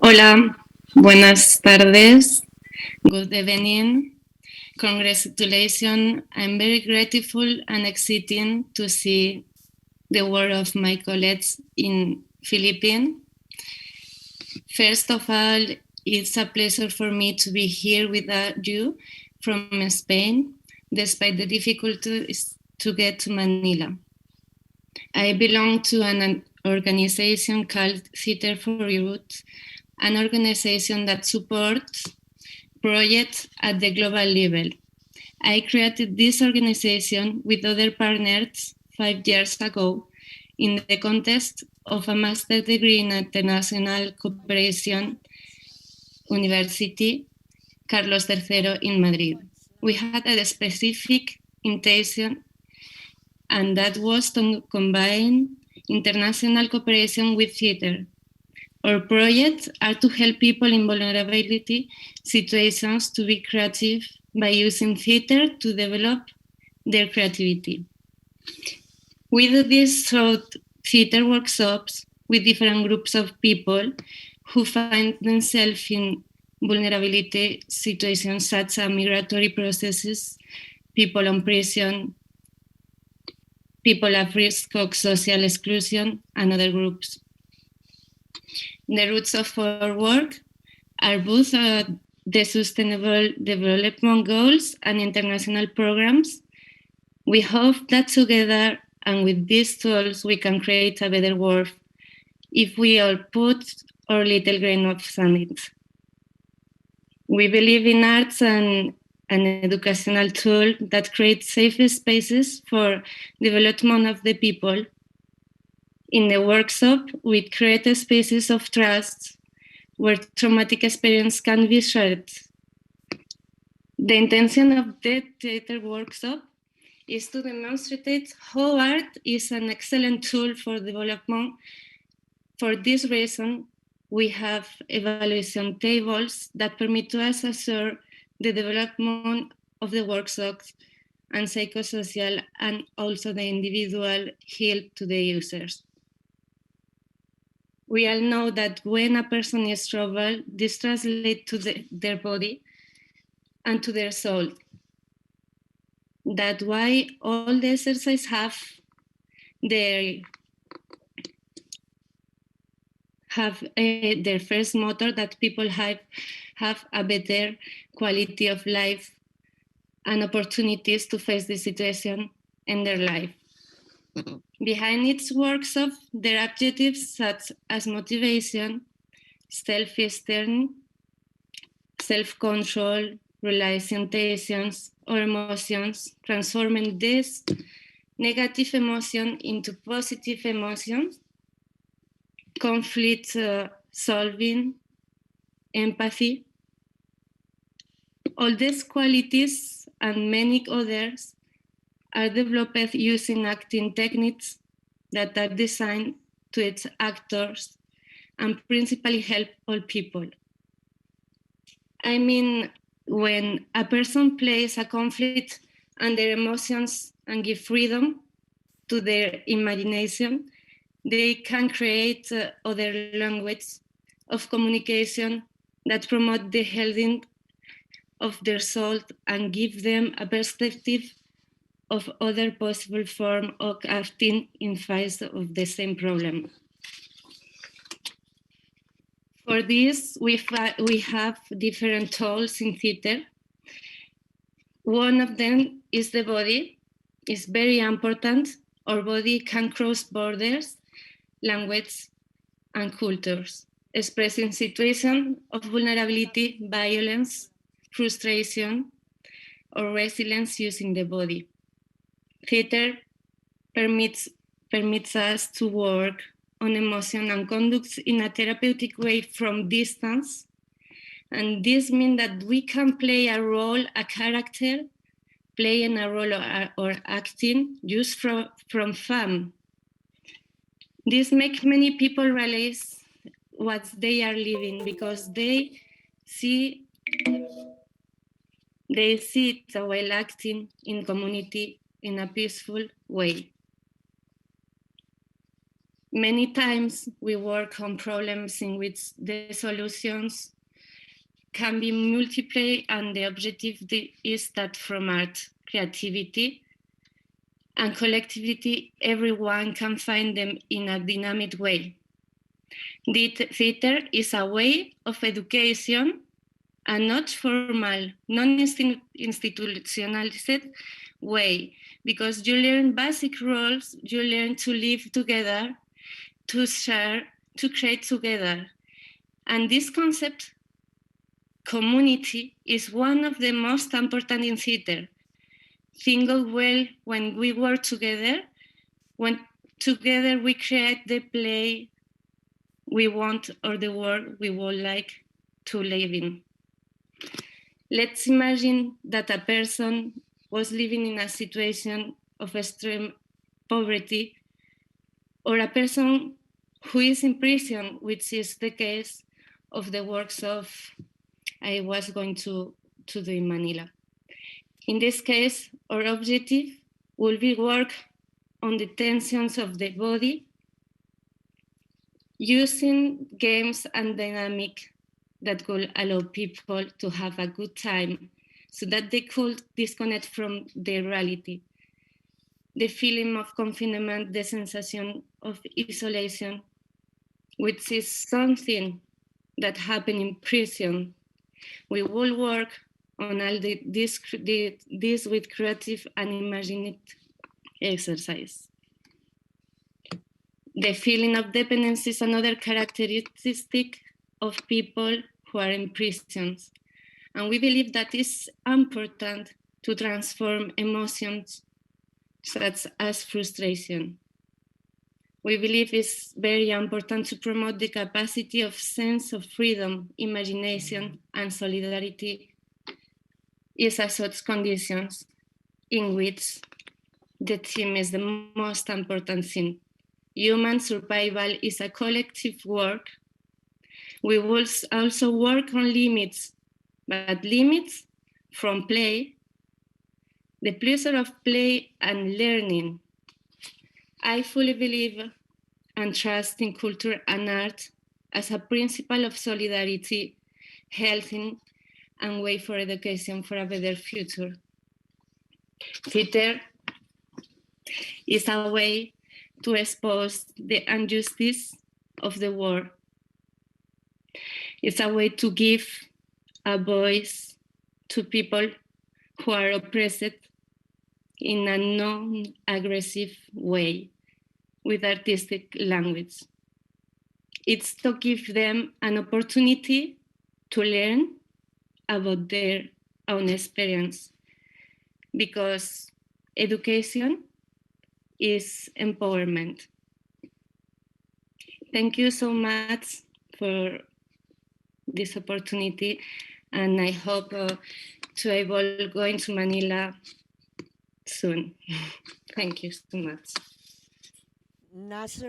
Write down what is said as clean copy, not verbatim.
Hola, buenas tardes, good evening. Congratulations, I'm very grateful and excited to see the work of my colleagues in Philippines. First of all, it's a pleasure for me to be here with you from Spain, despite the difficulties to get to Manila. I belong to an organization called Theater for Youth, an organization that supports projects at the global level. I created this organization with other partners 5 years ago in the context of a master's degree in international cooperation University Carlos III in Madrid. We had a specific intention, and that was to combine international cooperation with theater. Our projects are to help people in vulnerability situations to be creative by using theater to develop their creativity. We do this through theater workshops with different groups of people who find themselves in vulnerability situations such as migratory processes, people on prison, people at risk of social exclusion, and other groups. The roots of our work are both the Sustainable Development Goals and international programs. We hope that together and with these tools we can create a better world if we all put our little grain of sand. We believe in arts and an educational tool that creates safe spaces for development of the people. In the workshop, we create spaces of trust where traumatic experience can be shared. The intention of the theater workshop is to demonstrate how art is an excellent tool for development. For this reason, we have evaluation tables that permit to us assure the development of the workshops and psychosocial and also the individual help to the users. We all know that when a person is troubled, this translates to their body and to their soul. That's why all the exercises have their first motto that people have a better quality of life and opportunities to face the situation in their life. Behind its workshop, there are objectives such as motivation, self-esteem, self-control, realizing tensions or emotions, transforming this negative emotion into positive emotions, conflict solving, empathy. All these qualities and many others are developed using acting techniques that are designed to its actors and principally help all people. I mean, when a person plays a conflict and their emotions and give freedom to their imagination, they can create other language of communication that promote the healing of their soul and give them a perspective of other possible form of acting in face of the same problem. For this, we have different tools in theater. One of them is the body. It's very important. Our body can cross borders, language, and cultures, expressing situations of vulnerability, violence, frustration, or resilience using the body. Theater permits us to work on emotion and conduct in a therapeutic way from distance. And this means that we can play a role, a character, playing a role or acting just from fun. This makes many people realize what they are living because they see it while acting in community in a peaceful way. Many times we work on problems in which the solutions can be multiple, and the objective is that from art, creativity, and collectivity, everyone can find them in a dynamic way. The theater is a way of education, and not formal, non-institutionalized way, because you learn basic roles, you learn to live together, to share, to create together. And this concept, community, is one of the most important in theater. Think well when we work together, when together we create the play we want or the world we would like to live in. Let's imagine that a person was living in a situation of extreme poverty, or a person who is in prison, which is the case of the works of I was going to do in Manila. In this case, our objective will be work on the tensions of the body, using games and dynamic that will allow people to have a good time so that they could disconnect from their reality. The feeling of confinement, the sensation of isolation, which is something that happened in prison. We will work on all this with creative and imaginative exercise. The feeling of dependence is another characteristic of people who are in prisons. And we believe that it's important to transform emotions such as frustration. We believe it's very important to promote the capacity of sense of freedom, imagination, and solidarity is as such conditions in which the team is the most important thing. Human survival is a collective work. We will also work on limits, but limits from play, the pleasure of play and learning. I fully believe and trust in culture and art as a principle of solidarity, health, and way for education for a better future. Theater is a way to expose the injustice of the world. It's a way to give a voice to people who are oppressed in a non-aggressive way with artistic language. It's to give them an opportunity to learn about their own experience, because education is empowerment. Thank you so much for this opportunity, and I hope to able going to Manila soon. Thank you so much. Nazaret.